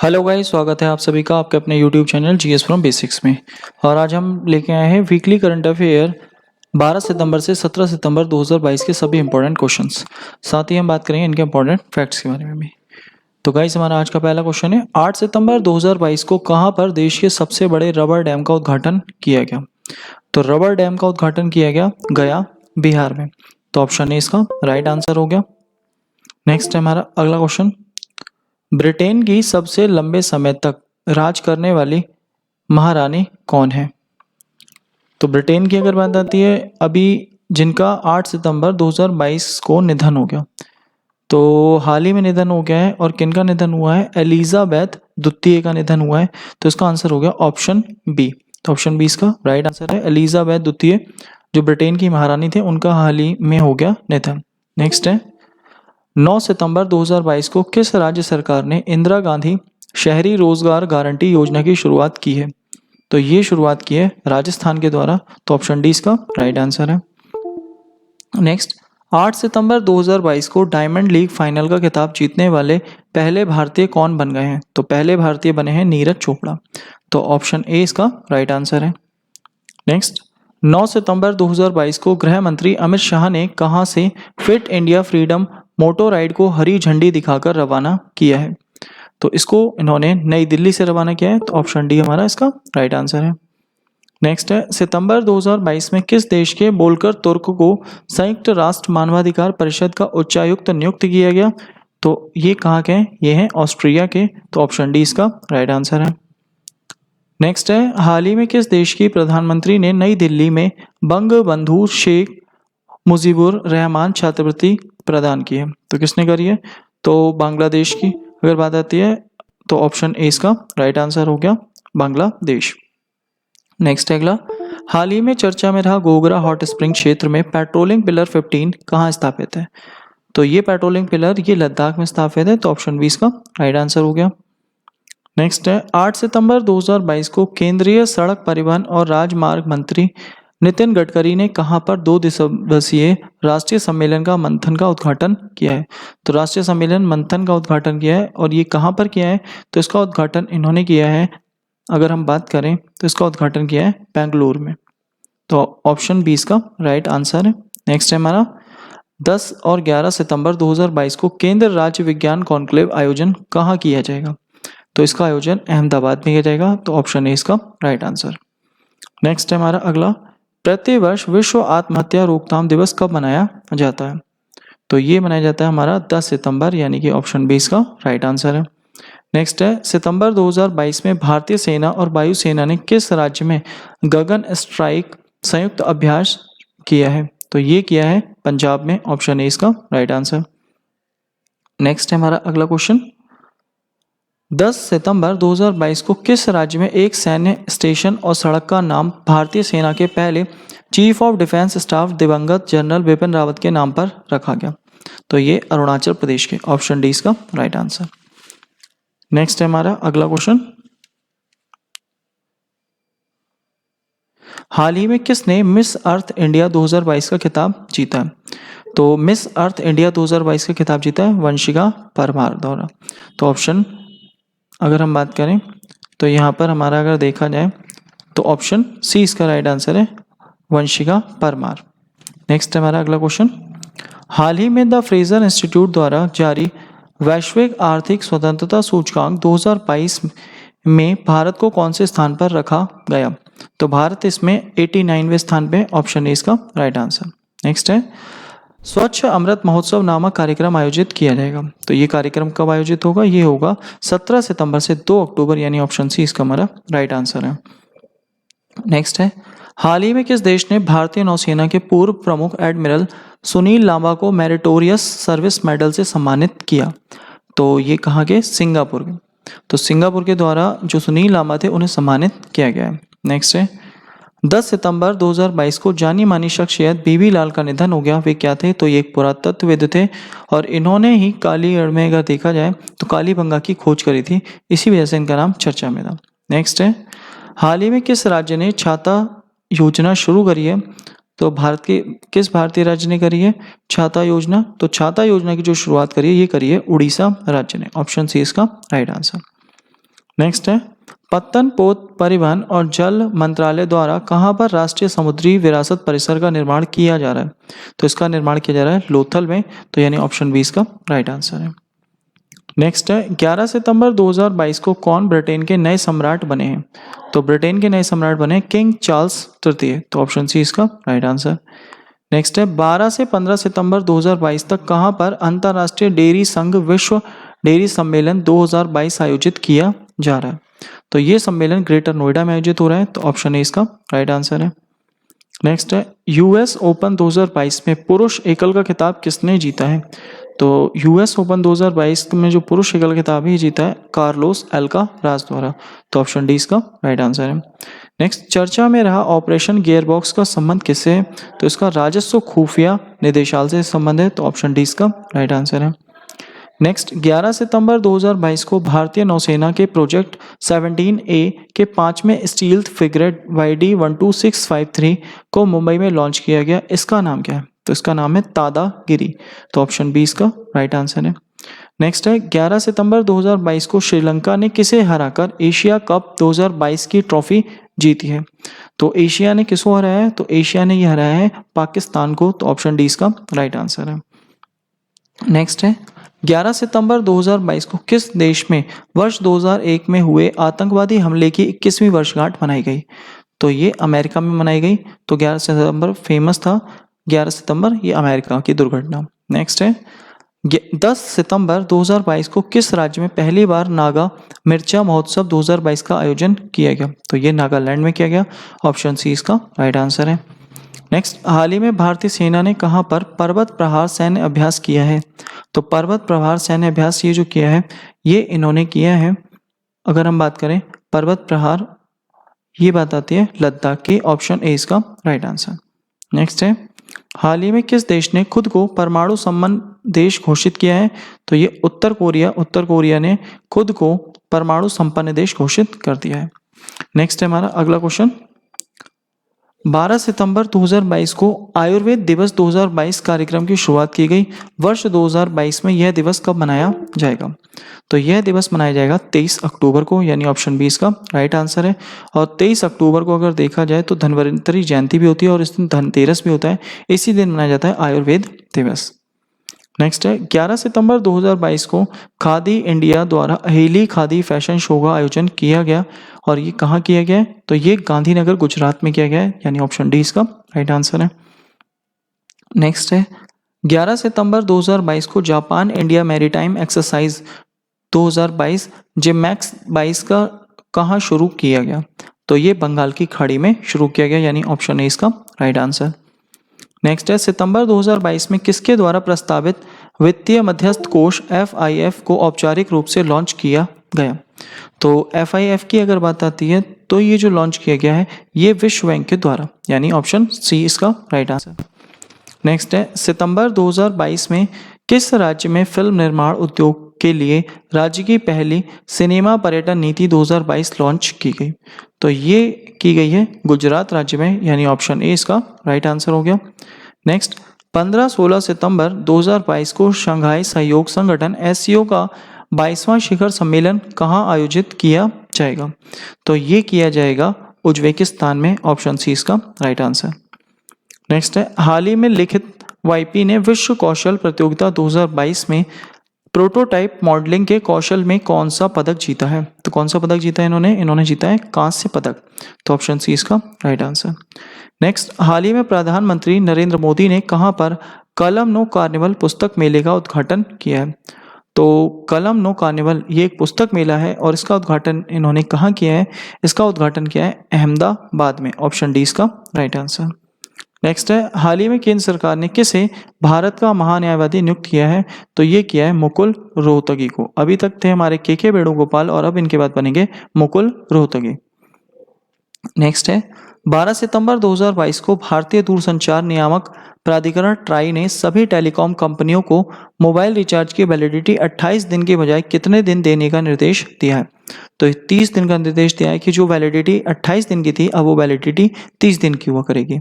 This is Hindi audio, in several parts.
हेलो गाइस, स्वागत है आप सभी का आपके अपने YouTube channel GS from basics में। और आज हम लेके आए हैं वीकली करंट अफेयर 12 सितंबर से 17 सितंबर 2022 के सभी इंपॉर्टेंट क्वेश्चंस। साथ ही हम बात करेंगे इनके इंपॉर्टेंट फैक्ट्स के बारे में भी। तो गाइस, हमारा आज का पहला क्वेश्चन है, 8 सितंबर 2022 को कहां पर देश के सबसे बड़े रबर डैम का उद्घाटन किया गया? तो रबर डैम का उद्घाटन किया गया बिहार में। तो ऑप्शन ए इसका राइट आंसर हो गया। नेक्स्ट है हमारा अगला क्वेश्चन, ब्रिटेन की सबसे लंबे समय तक राज करने वाली महारानी कौन है? तो ब्रिटेन की अगर बात आती है, अभी जिनका 8 सितंबर 2022 को निधन हो गया, तो हाल ही में निधन हो गया है। और किनका निधन हुआ है? एलिजाबेथ द्वितीय का निधन हुआ है। तो इसका आंसर हो गया ऑप्शन बी। तो ऑप्शन बी इसका राइट आंसर है। एलिजाबेथ द्वितीय जो ब्रिटेन की महारानी थे, उनका हाल ही में हो गया निधन। नेक्स्ट है, 9 सितंबर 2022 को किस राज्य सरकार ने इंदिरा गांधी शहरी रोजगार गारंटी योजना की शुरुआत की है? तो ये शुरुआत की है राजस्थान के द्वारा। तो ऑप्शन डी इसका राइट आंसर है। नेक्स्ट, 8 सितंबर 2022 को डायमंड लीग फाइनल का खिताब जीतने वाले पहले भारतीय कौन बन गए हैं? तो पहले भारतीय बने हैं नीरज चोपड़ा। तो ऑप्शन ए इसका राइट आंसर है। नेक्स्ट, 9 सितंबर 2022 को गृह मंत्री अमित शाह ने कहां से फिट इंडिया फ्रीडम मोटो राइड को हरी झंडी दिखाकर रवाना किया है? तो इसको इन्होंने नई दिल्ली से रवाना किया है। तो ऑप्शन डी हमारा इसका राइट आंसर है। नेक्स्ट है, सितंबर 2022 में किस देश के बोल्कर तुर्क को संयुक्त राष्ट्र मानवाधिकार परिषद का उच्चायुक्त नियुक्त किया गया? तो ये कहाँ के हैं? ये हैं ऑस्ट्रिया के। तो ऑप्शन डी इसका राइट आंसर है। नेक्स्ट है, हाल ही में किस देश की प्रधानमंत्री ने नई दिल्ली में बंगबंधु शेख मुजीबुर रहमान छात्रवृत्ति प्रदान की है? तो किसने करी है? तो बांग्लादेश की अगर बात आती है, तो ऑप्शन ए इसका राइट आंसर हो गया, बांग्लादेश। नेक्स्ट है अगला, हाल ही में चर्चा में रहा गोगरा हॉट स्प्रिंग क्षेत्र में पेट्रोलिंग पिलर 15 कहाँ स्थापित है? तो ये पेट्रोलिंग पिलर ये लद्दाख में स्थापित है। तो ऑप्शन बी इसका राइट आंसर हो गया। नेक्स्ट है, 8 सितंबर 2022 को केंद्रीय सड़क परिवहन और राजमार्ग मंत्री नितिन गडकरी ने कहां पर 2 दिवसीय राष्ट्रीय सम्मेलन का मंथन का उद्घाटन किया है? तो राष्ट्रीय सम्मेलन मंथन का उद्घाटन किया है, और ये कहां पर किया है? तो इसका उद्घाटन इन्होंने किया है, अगर हम बात करें तो इसका उद्घाटन किया है बेंगलुरु में। तो ऑप्शन बी इसका राइट आंसर है। नेक्स्ट है हमारा, 10 और 11 सितंबर 2022 को केंद्र राज्य विज्ञान कॉन्क्लेव आयोजन कहाँ किया जाएगा? तो इसका आयोजन अहमदाबाद में किया जाएगा। तो ऑप्शन ए इसका राइट आंसर। नेक्स्ट है हमारा अगला, प्रतिवर्ष विश्व आत्महत्या रोकथाम दिवस कब मनाया जाता है? तो ये मनाया जाता है हमारा 10 सितंबर, यानी कि ऑप्शन बी इसका राइट आंसर है। नेक्स्ट है, सितंबर 2022 में भारतीय सेना और वायुसेना ने किस राज्य में गगन स्ट्राइक संयुक्त अभ्यास किया है? तो ये किया है पंजाब में। ऑप्शन ए इसका राइट आंसर। नेक्स्ट है हमारा अगला क्वेश्चन, 10 सितंबर 2022 को किस राज्य में एक सैन्य स्टेशन और सड़क का नाम भारतीय सेना के पहले चीफ ऑफ डिफेंस स्टाफ दिवंगत जनरल बिपिन रावत के नाम पर रखा गया? तो ये अरुणाचल प्रदेश के। ऑप्शन डी इसका राइट आंसर। नेक्स्ट है हमारा अगला क्वेश्चन, हाल ही में किसने मिस अर्थ इंडिया 2022 का खिताब जीता है? तो मिस अर्थ इंडिया 2022 का खिताब जीता है वंशिका परमार द्वारा। तो ऑप्शन अगर हम बात करें तो यहाँ पर हमारा अगर देखा जाए तो ऑप्शन सी इसका राइट आंसर है, वंशिका परमार। नेक्स्ट हमारा अगला क्वेश्चन, हाल ही में द फ्रेजर इंस्टीट्यूट द्वारा जारी वैश्विक आर्थिक स्वतंत्रता सूचकांक 2022 में भारत को कौन से स्थान पर रखा गया? तो भारत इसमें 89वें स्थान पे। ऑप्शन ए इसका राइट आंसर। नेक्स्ट है, स्वच्छ अमृत महोत्सव नामक कार्यक्रम आयोजित किया जाएगा। तो ये कार्यक्रम कब आयोजित होगा? ये होगा 17 सितंबर से 2 अक्टूबर, यानी ऑप्शन सी इसका हमारा राइट आंसर है। नेक्स्ट है, हाल ही में किस देश ने भारतीय नौसेना के पूर्व प्रमुख एडमिरल सुनील लांबा को मेरिटोरियस सर्विस मेडल से सम्मानित किया? तो ये कहाँ के? सिंगापुर के। तो सिंगापुर के द्वारा जो सुनील लांबा थे उन्हें सम्मानित किया गया है। नेक्स्ट है, 10 सितंबर 2022 को जानी मानी शख्सियत बीबी लाल का निधन हो गया। वे क्या थे? तो ये एक पुरातत्वविद थे, और इन्होंने ही कालीगढ़ में अगर देखा जाए तो कालीबंगा की खोज करी थी, इसी वजह से इनका नाम चर्चा में था। नेक्स्ट है, हाल ही में किस राज्य ने छाता योजना शुरू करी है? तो भारत के किस भारतीय राज्य ने करी है छाता योजना? तो छाता योजना की जो शुरुआत करी है ये करी है उड़ीसा राज्य ने। ऑप्शन सी इसका राइट आंसर। नेक्स्ट है पत्तन पोत परिवहन और जल मंत्रालय द्वारा कहाँ पर राष्ट्रीय समुद्री विरासत परिसर का निर्माण किया जा रहा है? तो इसका निर्माण किया जा रहा है लोथल में, तो यानी ऑप्शन बी इसका राइट आंसर है। नेक्स्ट है 11 सितंबर 2022 को कौन ब्रिटेन के नए सम्राट बने हैं? तो ब्रिटेन के नए सम्राट बने किंग चार्ल्स तृतीय, तो ऑप्शन सी इसका राइट आंसर। नेक्स्ट है 12 से 15 सितंबर 2022 तक कहां पर अंतर्राष्ट्रीय डेयरी संघ विश्व डेयरी सम्मेलन 2022 आयोजित किया जा रहा है? तो ये सम्मेलन ग्रेटर नोएडा में आयोजित हो रहा है, तो ऑप्शन ए इसका राइट आंसर है। नेक्स्ट है यूएस ओपन 2022 में पुरुष एकल का खिताब किसने जीता है? तो यूएस ओपन 2022 में जो पुरुष एकल खिताब है जीता है कार्लोस अल्काराज द्वारा, तो ऑप्शन डी इसका राइट आंसर है। नेक्स्ट चर्चा में रहा ऑपरेशन गियरबॉक्स का संबंध किससे है? तो इसका राजस्व खुफिया निदेशालय से संबंध है, तो ऑप्शन डी इसका राइट आंसर है। नेक्स्ट 11 सितंबर 2022 को भारतीय नौसेना के प्रोजेक्ट 17A के 5वें स्टील्थ फ्रिगेट YD-12653 को मुंबई में लॉन्च किया गया, इसका नाम क्या है? तो इसका नाम है तादागिरी, तो ऑप्शन बी इसका राइट आंसर है। नेक्स्ट है 11 सितंबर 2022 को श्रीलंका ने किसे हराकर एशिया कप 2022 की ट्रॉफी जीती है? तो एशिया ने किसको हराया है? तो एशिया ने ये हराया है पाकिस्तान को, तो ऑप्शन डी इसका राइट आंसर है। नेक्स्ट है 11 सितंबर 2022 को किस देश में वर्ष 2001 में हुए आतंकवादी हमले की 21वीं वर्षगांठ मनाई गई? तो ये अमेरिका में मनाई गई, तो 11 सितंबर फेमस था 11 सितंबर ये अमेरिका की दुर्घटना। नेक्स्ट है 10 सितंबर 2022 को किस राज्य में पहली बार नागा मिर्चा महोत्सव 2022 का आयोजन किया गया? तो ये नागालैंड में किया गया, ऑप्शन सी इसका राइट आंसर है। नेक्स्ट हाल ही में भारतीय सेना ने कहां पर पर्वत प्रहार सैन्य अभ्यास किया है? तो पर्वत प्रहार सैन्य अभ्यास ये जो किया है ये इन्होंने किया है, अगर हम बात करें पर्वत प्रहार ये बात आती है लद्दाख की, ऑप्शन ए इसका राइट आंसर। नेक्स्ट है हाल ही में किस देश ने खुद को परमाणु संपन्न देश घोषित किया है? तो ये उत्तर कोरिया ने खुद को परमाणु संपन्न देश घोषित कर दिया है। नेक्स्ट है हमारा अगला क्वेश्चन 12 सितंबर 2022 को आयुर्वेद दिवस 2022 कार्यक्रम की शुरुआत की गई, वर्ष 2022 में यह दिवस कब मनाया जाएगा? तो यह दिवस मनाया जाएगा 23 अक्टूबर को, यानी ऑप्शन बी इसका राइट आंसर है। और 23 अक्टूबर को अगर देखा जाए तो धन्वंतरि जयंती भी होती है और इस दिन धनतेरस भी होता है, इसी दिन मनाया जाता है आयुर्वेद दिवस। नेक्स्ट है 11 सितंबर 2022 को खादी इंडिया द्वारा अहेली खादी फैशन शो का आयोजन किया गया और ये कहाँ किया गया है? तो ये गांधीनगर गुजरात में किया गया है, यानी ऑप्शन डी इसका राइट आंसर है। नेक्स्ट है 11 सितंबर 2022 को Japan India maritime exercise 2022 JIMEX 22 का कहाँ शुरू किया गया? तो ये बंगाल की खाड़ी में शुरू किया गया, यानी ऑप्शन ए इसका राइट आंसर। नेक्स्ट है सितंबर 2022 में किसके द्वारा प्रस्तावित वित्तीय मध्यस्थ कोष FIF को औपचारिक रूप से लॉन्च किया गया? तो FIF की अगर बात आती है तो ये जो लॉन्च किया गया है ये विश्व बैंक के द्वारा, यानी ऑप्शन सी इसका राइट आंसर। नेक्स्ट है सितंबर 2022 में किस राज्य में फिल्म निर्माण उद्योग के लिए राज्य की पहली सिनेमा पर्यटन नीति 2022 लॉन्च की गई? तो ये की गई है गुजरात राज्य में, यानी ऑप्शन ए इसका राइट आंसर हो गया। नेक्स्ट 15-16 सितंबर 2022 को शंघाई सहयोग संगठन SCO का 22वां शिखर सम्मेलन कहाँ आयोजित किया जाएगा? तो ये किया जाएगा उज्बेकिस्तान में, ऑप्शन सी इसका राइट आंसर। नेक्स्ट है हाल ही में लिखित YP ने विश्व कौशल प्रतियोगिता 2022 में प्रोटोटाइप मॉडलिंग के कौशल में कौन सा पदक जीता है? तो कौन सा पदक जीता है इन्होंने जीता है कांस्य पदक, तो ऑप्शन सी इसका राइट आंसर। नेक्स्ट हाल ही में प्रधानमंत्री नरेंद्र मोदी ने कहां पर कलम नो कार्निवल पुस्तक मेले का उद्घाटन किया है? तो कलम नो कार्निवल ये एक पुस्तक मेला है और इसका उद्घाटन इन्होंने कहाँ किया है? इसका उद्घाटन किया है अहमदाबाद में, ऑप्शन डी इसका राइट आंसर। नेक्स्ट है हाल ही में केंद्र सरकार ने किसे भारत का महान्यायवादी नियुक्त किया है? तो ये किया है मुकुल रोहतगी को। अभी तक थे हमारे के वेणुगोपाल और अब इनके बाद बनेंगे मुकुल रोहतगी। नेक्स्ट है 12 सितंबर 2022 को भारतीय दूरसंचार नियामक प्राधिकरण ट्राई ने सभी टेलीकॉम कंपनियों को मोबाइल रिचार्ज की वैलिडिटी 28 दिन के बजाय कितने दिन देने का निर्देश दिया है? तो 30 दिन का निर्देश दिया है कि जो वैलिडिटी 28 दिन की थी अब वो वैलिडिटी 30 दिन की हुआ करेगी।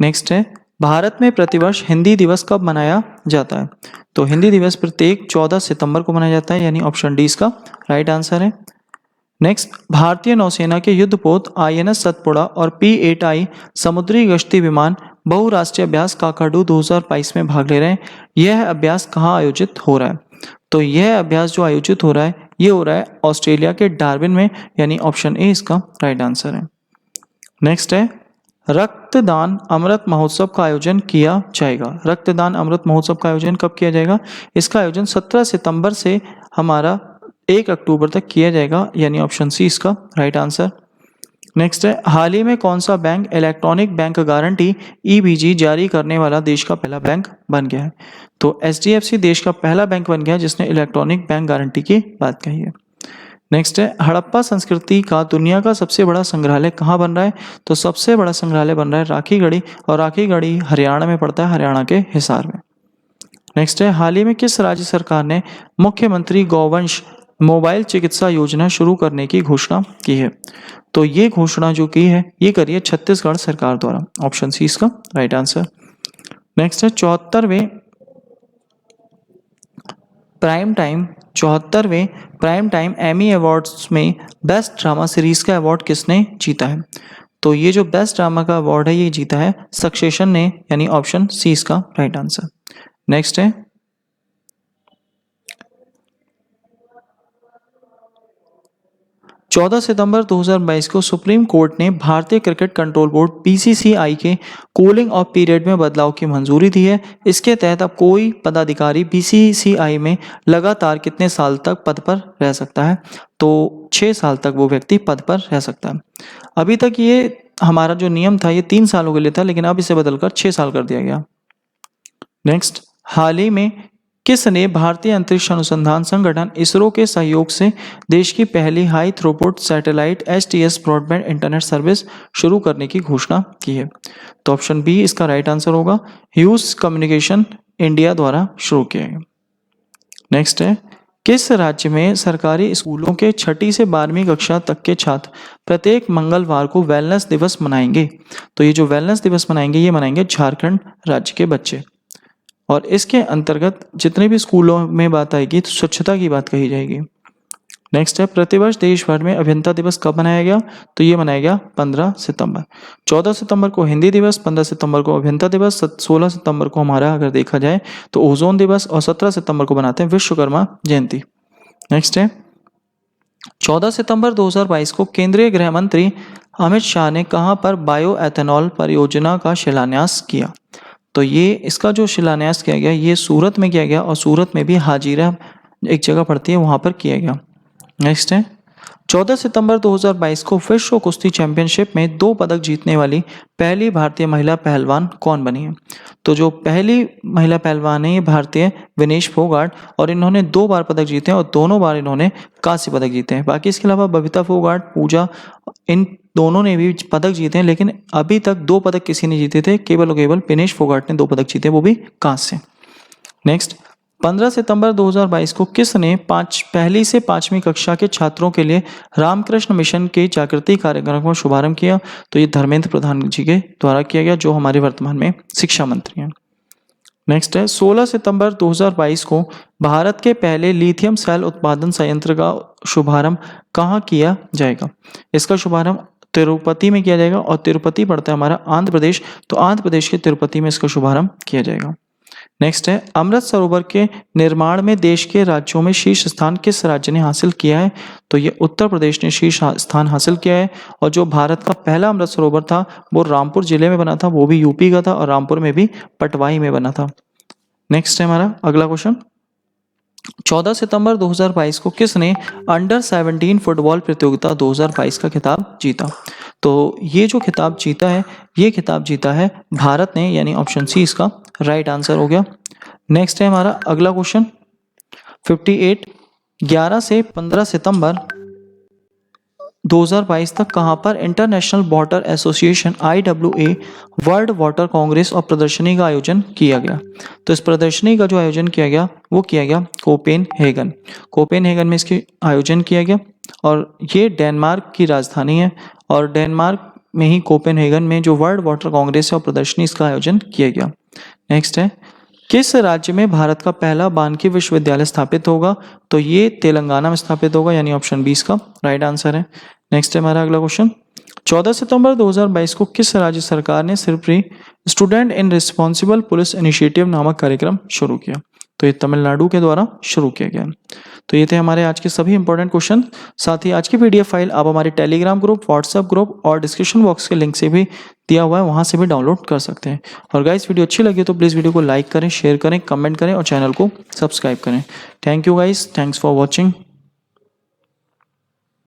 नेक्स्ट है भारत में प्रतिवर्ष हिंदी दिवस कब मनाया जाता है? तो हिंदी दिवस प्रत्येक 14 सितंबर को मनाया जाता है, यानी ऑप्शन डी इसका राइट आंसर है। नेक्स्ट, भारतीय नौसेना के युद्धपोत INS सतपुड़ा और P-8I समुद्री गश्ती विमान बहुराष्ट्रीय अभ्यास काकाडू 2022 में भाग ले रहे हैं। यह अभ्यास कहाँ आयोजित हो रहा है? तो यह अभ्यास जो आयोजित हो रहा है ये हो रहा है ऑस्ट्रेलिया के डार्विन में, यानी ऑप्शन ए इसका राइट आंसर है। नेक्स्ट है, रक्तदान अमृत महोत्सव का आयोजन किया जाएगा। रक्तदान अमृत महोत्सव का आयोजन कब किया जाएगा? इसका आयोजन 17 सितंबर से हमारा 1 अक्टूबर तक किया जाएगा, यानी ऑप्शन सी इसका राइट आंसर। नेक्स्ट है, हाल ही में कौन सा bank electronic bank guarantee EBG जारी करने वाला देश का पहला बैंक बन गया है? तो HDFC देश का पहला बैंक बन गया जिसने इलेक्ट्रॉनिक बैंक गारंटी की बात कही है। नेक्स्ट है, हड़प्पा संस्कृति का दुनिया का सबसे बड़ा संग्रहालय कहाँ बन रहा है? तो सबसे बड़ा संग्रहालय बन रहा है राखीगढ़ी, और राखीगढ़ी हरियाणा में पड़ता है, हरियाणा के हिसार में। नेक्स्ट है, हाल ही में किस राज्य सरकार ने मुख्यमंत्री गौवंश मोबाइल चिकित्सा योजना शुरू करने की घोषणा की है? तो ये घोषणा जो की है ये करी है छत्तीसगढ़ सरकार द्वारा, ऑप्शन सी इसका राइट आंसर। नेक्स्ट है, 74वें प्राइम टाइम एमी अवार्ड्स में बेस्ट ड्रामा सीरीज का अवार्ड किसने जीता है? तो ये जो बेस्ट ड्रामा का अवार्ड है ये जीता है सक्सेशन ने, यानी ऑप्शन सी इसका राइट आंसर। नेक्स्ट है, 14 सितंबर 2022 को सुप्रीम कोर्ट ने भारतीय क्रिकेट कंट्रोल बोर्ड BCCI के कूलिंग ऑफ पीरियड में बदलाव की मंजूरी दी है। इसके तहत अब कोई पदाधिकारी BCCI में लगातार कितने साल तक पद पर रह सकता है? तो 6 साल तक वो व्यक्ति पद पर रह सकता है। अभी तक ये हमारा जो नियम था ये 3 सालों के लिए था, लेकिन अब इसे बदलकर 6 साल कर दिया गया। नेक्स्ट, हाल ही में किसने भारतीय अंतरिक्ष अनुसंधान संगठन इसरो के सहयोग से देश की पहली high throughput satellite HTS broadband internet service शुरू करने की घोषणा की है? तो ऑप्शन बी इसका राइट आंसर होगा, ह्यूज कम्युनिकेशन इंडिया द्वारा शुरू किया गया। नेक्स्ट है, किस राज्य में सरकारी स्कूलों के 6ठी से 12वीं कक्षा तक के छात्र प्रत्येक मंगलवार को वेलनेस दिवस मनाएंगे? तो ये जो वेलनेस दिवस मनाएंगे ये मनाएंगे झारखंड राज्य के बच्चे, और इसके अंतर्गत जितने भी स्कूलों में बात आएगी तो स्वच्छता की बात कही जाएगी। नेक्स्ट है, प्रतिवर्ष देश भर में अभियंता दिवस कब मनाया गया? तो ये मनाया गया 15 सितंबर। 14 सितंबर को हिंदी दिवस, 15 सितंबर को अभियंता दिवस, 16 सितंबर को हमारा अगर देखा जाए तो ओजोन दिवस, और 17 सितंबर को बनाते हैं विश्वकर्मा जयंती। नेक्स्ट है, 14 सितंबर 2022 को केंद्रीय गृह मंत्री अमित शाह ने कहां पर बायो एथेनॉल परियोजना का शिलान्यास किया? तो ये इसका जो शिलान्यास किया गया ये सूरत में किया गया, और सूरत में भी हाजीरा एक जगह पड़ती है वहां पर किया गया। नेक्स्ट है, 14 सितंबर 2022 को विश्व कुश्ती चैंपियनशिप में 2 पदक जीतने वाली पहली भारतीय महिला पहलवान कौन बनी है? तो जो पहली महिला पहलवान है ये भारतीय विनेश फोगाट, और इन्होंने 2 बार पदक जीते हैं और दोनों बार इन्होंने कांस्य पदक जीते हैं। बाकी इसके अलावा बबीता फोगाट, पूजा, इन दोनों ने भी पदक जीते हैं, लेकिन अभी तक 2 पदक किसी ने जीते थे, केवल और केवल विनेश फोगाट ने 2 पदक जीते, वो भी कांस्य। नेक्स्ट, 15 सितंबर 2022 को किसने पहली से 5वीं कक्षा के छात्रों के लिए रामकृष्ण मिशन के जागृति कार्यक्रम का शुभारंभ किया? तो ये धर्मेंद्र प्रधान जी के द्वारा किया गया, जो हमारे वर्तमान में शिक्षा मंत्री हैं। नेक्स्ट है, 16 सितंबर 2022 को भारत के पहले लिथियम सेल उत्पादन संयंत्र का शुभारंभ कहाँ किया जाएगा? इसका शुभारंभ तिरुपति में किया जाएगा, और तिरुपति पड़ता है हमारा आंध्र प्रदेश, तो आंध्र प्रदेश के तिरुपति में इसका शुभारंभ किया जाएगा। नेक्स्ट है, अमृत सरोवर के निर्माण में देश के राज्यों में शीर्ष स्थान किस राज्य ने हासिल किया है? तो ये उत्तर प्रदेश ने शीर्ष स्थान हासिल किया है, और जो भारत का पहला अमृत सरोवर था वो रामपुर जिले में बना था, वो भी यूपी का था, और रामपुर में भी पटवाई में बना था। नेक्स्ट है हमारा अगला क्वेश्चन, 14 सितंबर 2022 को किसने अंडर 17 फुटबॉल प्रतियोगिता 2022 का खिताब जीता? तो ये जो खिताब जीता है ये खिताब जीता है भारत ने, यानी ऑप्शन सी इसका राइट आंसर हो गया। नेक्स्ट है हमारा अगला क्वेश्चन 58, 11 से 15 सितंबर 2022 तक कहां पर international water association IWA world water Congress और प्रदर्शनी का आयोजन किया गया? तो इस प्रदर्शनी का जो आयोजन किया गया वो किया गया कोपेनहेगन में इसकी आयोजन किया गया, और ये डेनमार्क की राजधानी है, और डेनमार्क में ही कोपेनहेगन में जो वर्ल्ड वाटर कांग्रेस है और प्रदर्शनी इसका आयोजन किया गया। नेक्स्ट है, किस राज्य में भारत का पहला बानकी विश्वविद्यालय स्थापित होगा? तो ये तेलंगाना में स्थापित होगा, यानी ऑप्शन 20 का राइट आंसर है। नेक्स्ट है हमारा अगला क्वेश्चन। 14 सितंबर 2022 को किस राज्य सरकार ने सिर्फ्री student in responsible police initiative नामक कार्यक्रम शुरू किया? तो ये तमिलनाडु के द्वारा शुरू किया गया। तो ये थे हमारे आज के सभी इंपॉर्टेंट क्वेश्चन। साथ ही आज की पीडीएफ फाइल आप हमारे टेलीग्राम ग्रुप, व्हाट्सएप ग्रुप और डिस्क्रिप्शन बॉक्स के लिंक से भी दिया हुआ है, वहां से भी डाउनलोड कर सकते हैं। और गाइस, वीडियो अच्छी लगी तो प्लीज़ वीडियो को लाइक करें, शेयर करें, कमेंट करें और चैनल को सब्सक्राइब करें। Thank you guys, thanks for watching.